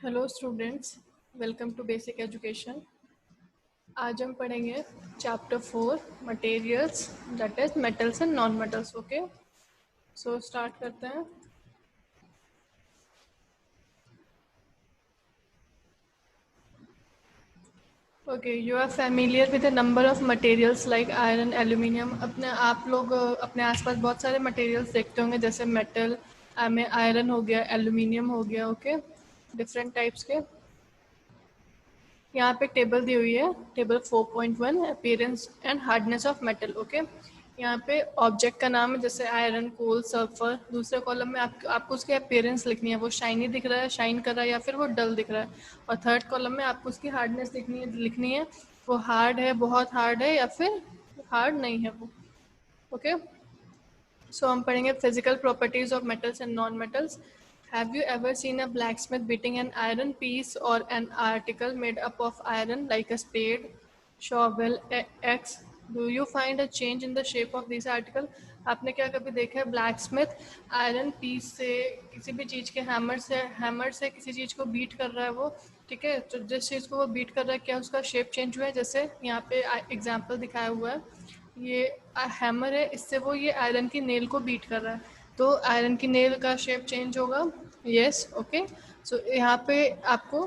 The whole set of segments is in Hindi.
Hello students, welcome to basic education. आज हम पढ़ेंगे chapter 4 materials, that is metals and non metals. Okay, so start करते हैं। Okay, you are familiar with a number of materials like iron, aluminium. आप लोग अपने आसपास बहुत सारे मटेरियल्स देखते होंगे, जैसे मेटल में आयरन हो गया, एल्यूमिनियम हो गया। ओके, डिफरेंट टाइप्स के। यहाँ पे टेबल दी हुई है, table 4.1, appearance and hardness of metal. Okay, यहाँ पे ऑब्जेक्ट का नाम है, जैसे आयरन, कोल, सल्फर। दूसरे कॉलम में आपको उसकी अपीयरेंस लिखनी है, वो शाइनी दिख रहा है, शाइन कर रहा है, या फिर वो डल दिख रहा है। और थर्ड कॉलम में आपको उसकी हार्डनेस लिखनी है, वो हार्ड है, बहुत हार्ड है, या फिर हार्ड नहीं है वो। ओके, सो हम पढ़ेंगे physical properties of metals and non metals. Have you ever seen a blacksmith beating an iron piece or an article made up of iron like a spade, shovel, axe? Do you find a change in the shape of these article? आपने क्या कभी देखा है ब्लैकस्मिथ आयरन पीस से, किसी भी चीज़ के हैमर से किसी चीज़ को बीट कर रहा है वो? ठीक है, तो जिस चीज़ को वो बीट कर रहा है, क्या उसका शेप चेंज हुआ है? जैसे यहाँ पे एग्जाम्पल दिखाया हुआ है, ये हैमर है, इससे वो ये आयरन की नेल को बीट कर रहा है, तो आयरन की नेल का शेप चेंज होगा। Yes, okay. सो यहाँ पे आपको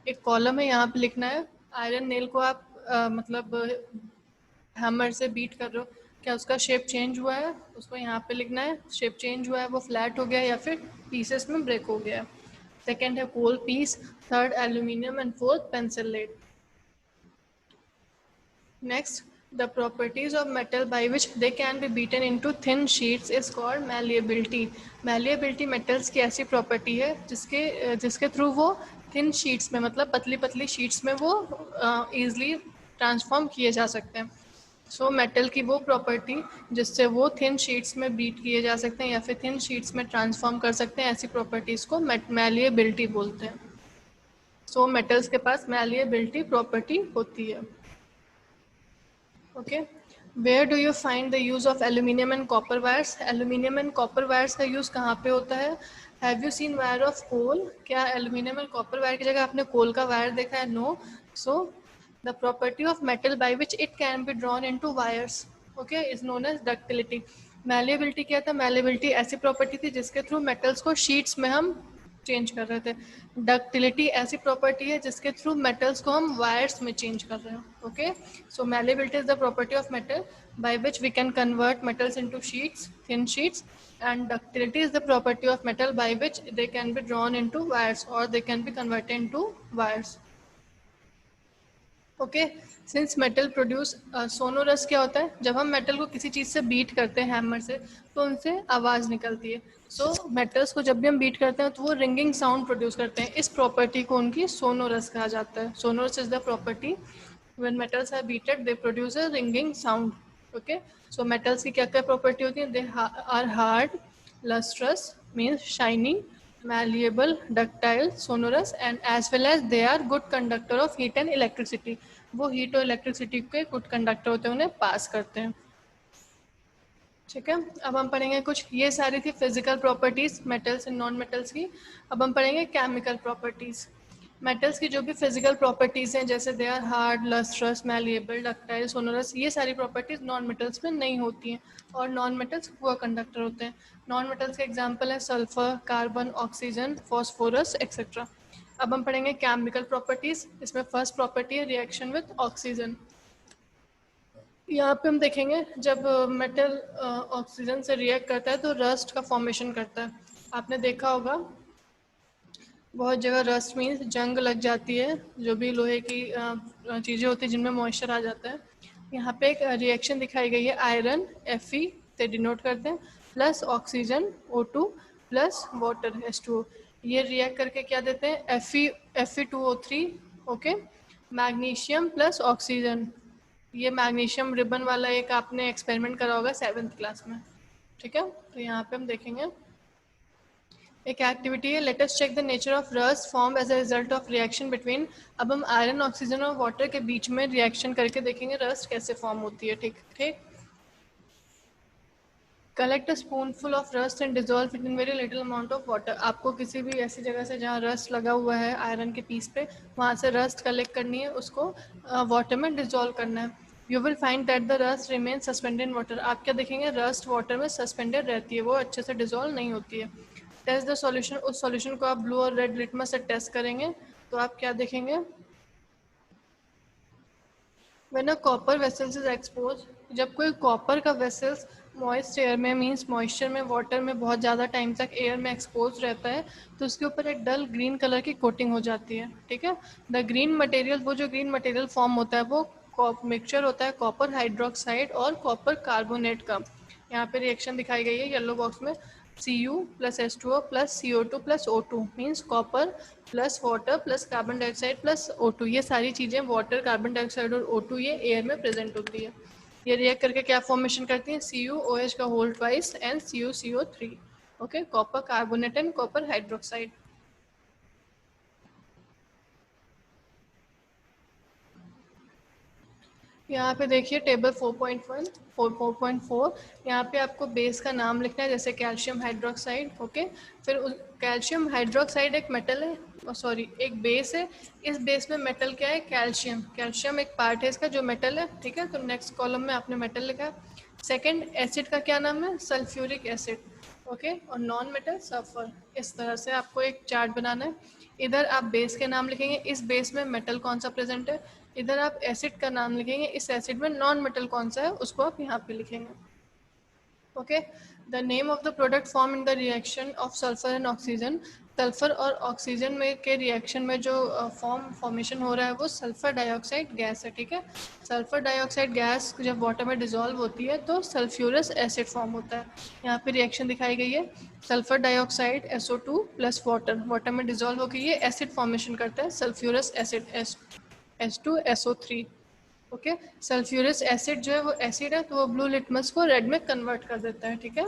एक कॉलम है, यहाँ पे लिखना है आयरन नेल को आप मतलब हैमर से बीट कर रहे हो, क्या उसका शेप चेंज हुआ है? उसको यहाँ पे लिखना है, शेप चेंज हुआ है, वो फ्लैट हो गया या फिर पीसेस में ब्रेक हो गया है। सेकेंड है coal piece, third aluminium, and fourth pencil lead. Next, the properties of metal by which they can be beaten into thin sheets is called malleability. Malleability metals की ऐसी प्रॉपर्टी है जिसके थ्रू वो थिन शीट्स में, मतलब पतली पतली शीट्स में वो ईजिली ट्रांसफॉर्म किए जा सकते हैं। सो मेटल की वो प्रॉपर्टी जिससे वो थिन शीट्स में बीट किए जा सकते हैं या फिर थिन शीट्स में ट्रांसफॉर्म कर सकते हैं, ऐसी प्रॉपर्टीज़ को मैलिएबिलिटी बोलते हैं। सो मेटल्स के पास मैलिएबिलिटी प्रॉपर्टी होती है। Okay, where do you find the use of aluminium and copper wires? Aluminium and copper wires का यूज़ कहाँ पे होता है? Have you seen wire of coal? क्या एल्यूमिनियम एंड कॉपर वायर की जगह आपने कोल का वायर देखा है? No. So the property of metal by which it can be drawn into wires, okay, is known as ductility. Malleability क्या था? मैलिएबिलिटी ऐसी प्रॉपर्टी थी जिसके थ्रू मेटल्स को शीट्स में हम चेंज कर रहे थे। डक्टिलिटी ऐसी प्रॉपर्टी है जिसके थ्रू मेटल्स को हम वायर्स में चेंज कर रहे हैं। Okay, so malleability is the property of metal by which we can convert metals into sheets, thin sheets, and ductility is the property of metal by which they can be drawn into wires or they can be converted into wires. Okay, since metal produce sonorous क्या होता है? जब हम मेटल को किसी चीज़ से बीट करते हैं हैमर से, तो उनसे आवाज़ निकलती है। सो मेटल्स को जब भी हम बीट करते हैं तो वो रिंगिंग साउंड प्रोड्यूस करते हैं। इस प्रॉपर्टी को उनकी सोनोरस कहा जाता है। Sonorous is the property when metals are beated they produce a ringing sound. Okay, so metals की क्या क्या प्रॉपर्टी होती है? They are hard, lustrous means shining, malleable, ductile, sonorous, and as well as they are good conductor of heat and electricity. वो हीट और इलेक्ट्रिसिटी के गुड कंडक्टर होते हैं, उन्हें पास करते हैं। ठीक है, अब हम पढ़ेंगे कुछ, ये सारी थी physical properties metals and non metals की। अब हम पढ़ेंगे केमिकल प्रॉपर्टीज। मेटल्स की जो भी फिजिकल प्रॉपर्टीज हैं, जैसे they are hard, lustrous, malleable, ductile, sonorous, ये सारी प्रॉपर्टीज नॉन मेटल्स में नहीं होती हैं, और नॉन मेटल्स पुअर कंडक्टर होते हैं। नॉन मेटल्स के एग्जाम्पल है sulphur, carbon, oxygen, phosphorus, etcetera. अब हम पढ़ेंगे केमिकल प्रॉपर्टीज। इसमें फर्स्ट प्रॉपर्टी है रिएक्शन विद ऑक्सीजन। यहाँ पे हम देखेंगे जब मेटल ऑक्सीजन से रिएक्ट करता है तो रस्ट का फॉर्मेशन करता है। आपने देखा होगा बहुत जगह रस्ट मीन्स जंग लग जाती है, जो भी लोहे की चीज़ें होती हैं जिनमें मॉइस्चर आ जाता है। यहाँ पे एक रिएक्शन दिखाई गई है, आयरन Fe से डिनोट करते हैं, plus oxygen O2 plus water H2O। ये रिएक्ट करके क्या देते हैं? Fe2O3। Okay, magnesium plus oxygen. ये मैग्नीशियम रिबन वाला एक आपने एक्सपेरिमेंट करा होगा 7th क्लास में। ठीक है, तो यहाँ पे हम देखेंगे एक एक्टिविटी है, let us check the nature of rust form as a result of reaction between. अब हम आयरन, ऑक्सीजन और वाटर के बीच में रिएक्शन करके देखेंगे रस्ट कैसे फॉर्म होती है। ठीक ठीक, collect a spoonful of rust and dissolve it in very little amount of water. आपको किसी भी ऐसी जगह से जहाँ रस्ट लगा हुआ है आयरन के पीस पे, वहाँ से रस्ट कलेक्ट करनी है, उसको वाटर में डिजोल्व करना है। You will find that the rust remain suspended in water. आप क्या देखेंगे, रस्ट वाटर में सस्पेंडेड रहती है, वो अच्छे से डिजोल्व नहीं होती है। Test the solution. उस सॉल्यूशन को आप ब्लू और रेड लिटमस से टेस्ट करेंगे तो आप क्या देखेंगे, when a copper vessels is expose, जब कोई कॉपर का वेसल्स मॉइस्ट एयर में, मीन्स मॉइस्चर में, वाटर में बहुत ज़्यादा टाइम तक एयर में एक्सपोज रहता है, तो उसके ऊपर एक डल ग्रीन कलर की कोटिंग हो जाती है। ठीक है, द ग्रीन मटेरियल, वो जो ग्रीन मटेरियल फॉर्म होता है वो मिक्सचर होता है कॉपर हाइड्रोक्साइड और कॉपर कार्बोनेट का। यहाँ पे रिएक्शन दिखाई गई है येलो बॉक्स में, Cu plus H2O plus CO2 plus O2 means copper plus water plus carbon dioxide plus O2। ये सारी चीज़ें वाटर, कार्बन डाइऑक्साइड और O2 ये एयर में प्रेजेंट होती है। ये रिएक्ट करके क्या फॉर्मेशन करती है, CuOH का whole twice and CuCO3। Okay, copper carbonate and copper hydroxide. यहाँ पे देखिए टेबल 4.1 4.4, यहाँ पे आपको बेस का नाम लिखना है, जैसे कैल्शियम हाइड्रोक्साइड। ओके, फिर कैल्शियम हाइड्रोक्साइड एक मेटल है, सॉरी एक बेस है। इस बेस में मेटल क्या है, कैल्शियम। कैल्शियम एक पार्ट है इसका जो मेटल है। ठीक है, तो नेक्स्ट कॉलम में आपने मेटल लिखा है। सेकेंड एसिड का क्या नाम है, सल्फ्यूरिक एसिड। ओके, और नॉन मेटल सल्फर। इस तरह से आपको एक चार्ट बनाना है। इधर आप बेस के नाम लिखेंगे, इस बेस में मेटल कौन सा प्रेजेंट है। इधर आप एसिड का नाम लिखेंगे, इस एसिड में नॉन मेटल कौन सा है उसको आप यहाँ पे लिखेंगे। Okay, the name of the product form in the reaction of sulphur and oxygen. Sulphur और ऑक्सीजन में के रिएक्शन में जो फॉर्मेशन हो रहा है वो सल्फर डाइऑक्साइड गैस है। ठीक है, सल्फर डाइऑक्साइड गैस जब वाटर में डिजोल्व होती है तो सल्फ्यूरस एसिड फॉर्म होता है। यहाँ पे रिएक्शन दिखाई गई है, sulphur dioxide SO2 plus water, water में डिजोल्व होकर ये एसिड फॉर्मेशन करता है, sulphurous acid H2SO3। Okay, sulphuric acid जो है वो एसिड है, तो वो ब्लू लिटमस को रेड में कन्वर्ट कर देता है। ठीक है,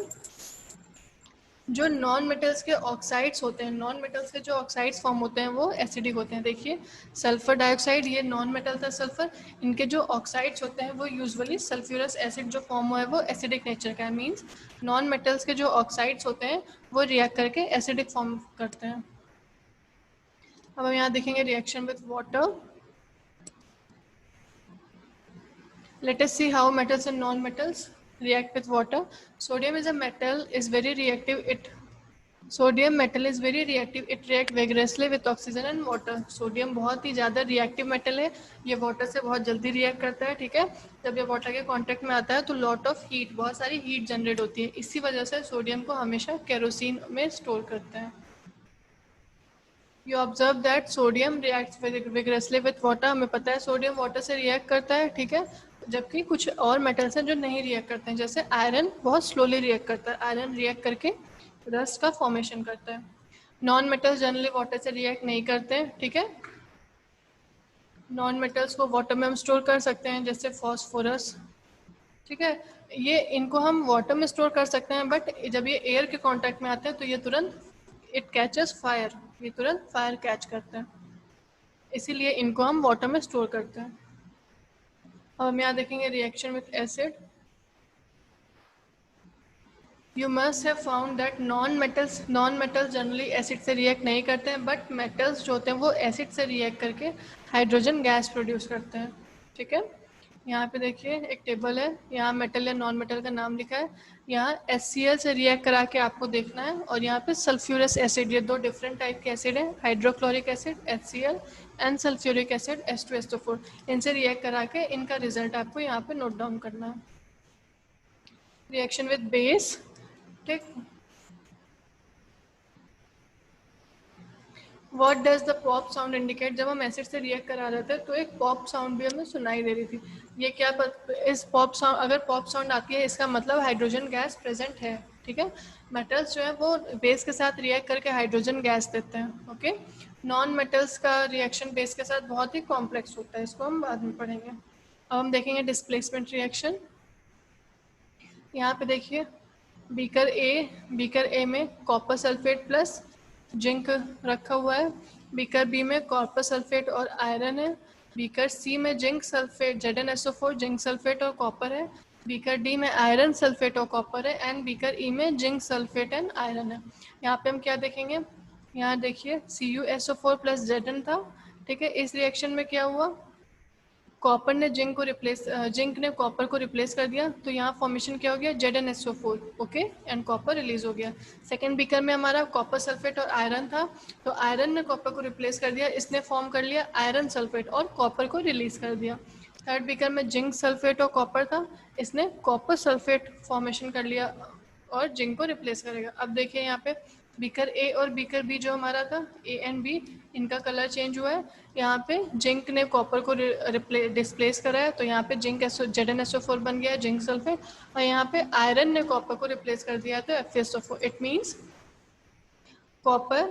जो नॉन मेटल्स के ऑक्साइड्स होते हैं, नॉन मेटल्स के जो ऑक्साइड्स फॉर्म होते हैं वो एसिडिक होते हैं। देखिए सल्फर डाइऑक्साइड, ये नॉन मेटल था सल्फर, इनके जो ऑक्साइड्स होते हैं वो यूजुअली सल्फ्यूरस एसिड जो फॉर्म हुआ है वो एसिडिक नेचर का है। मीन्स नॉन मेटल्स के जो ऑक्साइड्स होते हैं वो रिएक्ट करके एसिडिक फॉर्म करते हैं। अब हम यहाँ देखेंगे reaction with water. Let us see how metals and non-metals react with water. Sodium is a metal, is very reactive. Sodium metal is very reactive. It react vigorously with oxygen and water. Sodium बहुत ही ज़्यादा reactive metal है, ये water से बहुत जल्दी react करता है। ठीक है, जब ये water के contact में आता है तो lot of heat, बहुत सारी heat generate होती है। इसी वजह से sodium को हमेशा केरोसिन में store करते हैं। You observe that sodium reacts vigorously with water। हमें पता है सोडियम वाटर से रिएक्ट करता है। ठीक है, जबकि कुछ और मेटल्स हैं जो नहीं रिएक्ट करते हैं, जैसे आयरन बहुत स्लोली रिएक्ट करता है। आयरन रिएक्ट करके रस्ट का फॉर्मेशन करता है। नॉन मेटल्स जनरली वाटर से रिएक्ट नहीं करते हैं। ठीक है, नॉन मेटल्स को वाटर में हम स्टोर कर सकते हैं, जैसे फॉस्फोरस। ठीक है, ये इनको हम वाटर में स्टोर कर सकते हैं, बट जब ये एयर के कांटेक्ट में आते हैं तो ये तुरंत इट कैचेस फायर, ये तुरंत फायर कैच करते हैं, इसीलिए इनको हम वाटर में स्टोर करते हैं। अब हम यहाँ देखेंगे reaction with acid. You must have found that non metals generally acid से रिएक्ट नहीं करते हैं, बट मेटल्स जो होते हैं वो एसिड से रिएक्ट करके हाइड्रोजन गैस प्रोड्यूस करते हैं। ठीक है, यहाँ पे देखिए एक टेबल है, यहाँ मेटल या नॉन मेटल का नाम लिखा है, यहाँ HCl से रिएक्ट करा के आपको देखना है, और यहाँ पे सल्फ्यूरस एसिड, ये दो डिफरेंट टाइप के एसिड है, hydrochloric acid HCl and sulphuric acid H2SO4। इनसे रिएक्ट करा के इनका रिजल्ट आपको यहाँ पे नोट डाउन करना है। Reaction with base. ठीक, what does the pop sound indicate. जब हम एसिड से रिएक्ट करा रहे थे तो एक पॉप साउंड भी हमें सुनाई दे रही थी। ये क्या इस पॉप साउंड, अगर पॉप साउंड आती है इसका मतलब हाइड्रोजन गैस प्रेजेंट है। ठीक है, मेटल्स जो है वो बेस के साथ रिएक्ट करके हाइड्रोजन गैस देते हैं। ओके, नॉन मेटल्स का रिएक्शन बेस के साथ बहुत ही कॉम्प्लेक्स होता है, इसको हम बाद में पढ़ेंगे। अब हम देखेंगे डिस्प्लेसमेंट रिएक्शन। यहाँ पे देखिए बीकर ए में कॉपर सल्फेट प्लस जिंक रखा हुआ है, बीकर बी में कॉपर सल्फेट और आयरन है, बीकर सी में zinc sulphate ZnSO4 zinc sulphate और कॉपर है, बीकर डी में आयरन सल्फेट और कॉपर है एंड बीकर ई में जिंक सल्फेट एंड आयरन है। यहाँ पे हम क्या देखेंगे, यहाँ देखिए CuSO4 प्लस Zn था, ठीक है। इस रिएक्शन में क्या हुआ, कॉपर ने जिंक को रिप्लेस जिंक ने कॉपर को रिप्लेस कर दिया, तो यहाँ फॉर्मेशन क्या हो गया, ZnSO4, okay, and copper release हो गया। सेकेंड बीकर में हमारा कॉपर सल्फेट और आयरन था, तो आयरन ने कॉपर को रिप्लेस कर दिया, इसने फॉर्म कर लिया आयरन सल्फेट और कॉपर को रिलीज कर दिया। थर्ड बीकर में जिंक सल्फेट और कॉपर था, इसने कॉपर सल्फेट फॉर्मेशन कर लिया और जिंक को रिप्लेस करेगा। अब देखिए यहाँ पे बीकर ए और बीकर बी जो हमारा था, ए एंड बी, इनका कलर चेंज हुआ है। यहाँ पे जिंक ने कॉपर को डिस्प्लेस करा है, तो यहाँ पे जिंक ZnSO4 बन गया है, जिंक सल्फेट, और यहाँ पे आयरन ने कॉपर को रिप्लेस कर दिया है, तो FeSO4। इट मीन्स कॉपर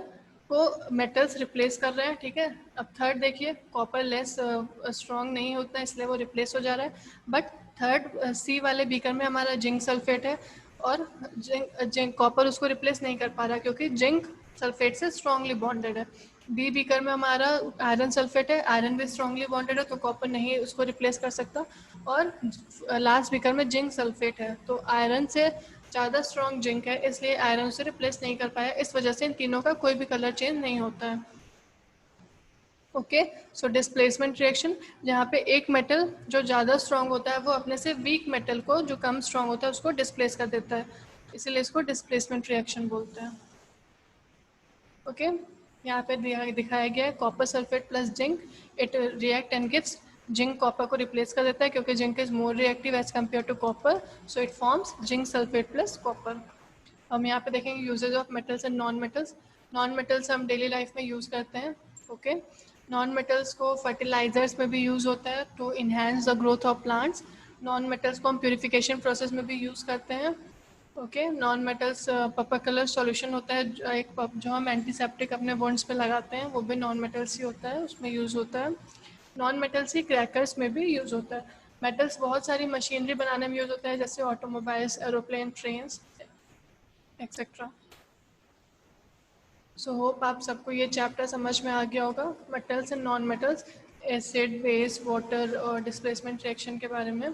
को मेटल्स रिप्लेस कर रहे हैं, ठीक है। अब थर्ड देखिए, कॉपर लेस स्ट्रॉन्ग नहीं होता है, इसलिए वो रिप्लेस हो जा रहा है। बट थर्ड सी वाले बीकर में हमारा जिंक सल्फेट है और जिंक कॉपर उसको रिप्लेस नहीं कर पा रहा क्योंकि जिंक सल्फेट से स्ट्रांगली बॉन्डेड है। बी बीकर में हमारा आयरन सल्फेट है, आयरन भी स्ट्रांगली बॉन्डेड है, तो कॉपर नहीं उसको रिप्लेस कर सकता। और लास्ट बीकर में जिंक सल्फेट है, तो आयरन से ज़्यादा स्ट्रॉन्ग जिंक है, इसलिए आयरन उसे रिप्लेस नहीं कर पाया। इस वजह से इन तीनों का कोई भी कलर चेंज नहीं होता है। ओके, सो डिस्प्लेसमेंट रिएक्शन, जहाँ पे एक मेटल जो ज़्यादा स्ट्रॉन्ग होता है वो अपने से वीक मेटल को जो कम स्ट्रॉन्ग होता है उसको डिस्प्लेस कर देता है, इसीलिए इसको डिस्प्लेसमेंट रिएक्शन बोलते हैं। ओके, यहाँ पे दिखाया गया है copper sulphate plus zinc, it react and gives zinc copper को रिप्लेस कर देता है क्योंकि zinc is more reactive as compare to copper, so it forms zinc sulphate plus copper. हम यहाँ पे देखेंगे usages of metals and non metals. Non metals हम डेली लाइफ में यूज़ करते हैं, ओके। नॉन मेटल्स को फर्टिलाइजर्स में भी यूज़ होता है to enhance the growth of plants. Non metals को हम प्योरीफिकेशन प्रोसेस में भी यूज़ करते हैं, okay. Non metals purple colour solution होता है, जो हम एंटीसेप्टिक अपने वुंड्स पे लगाते हैं, वो भी नॉन मेटल्स ही होता है, उसमें यूज़ होता है। नॉन मेटल्स ही क्रैकर्स में भी यूज़ होता है। मेटल्स बहुत सारी मशीनरी बनाने में यूज़ होता है, जैसे automobiles, aeroplane, trains etcetera. So hope आप सबको ये चैप्टर समझ में आ गया होगा, metals and non metals, acid, base, water और डिस्प्लेसमेंट रिएक्शन के बारे में।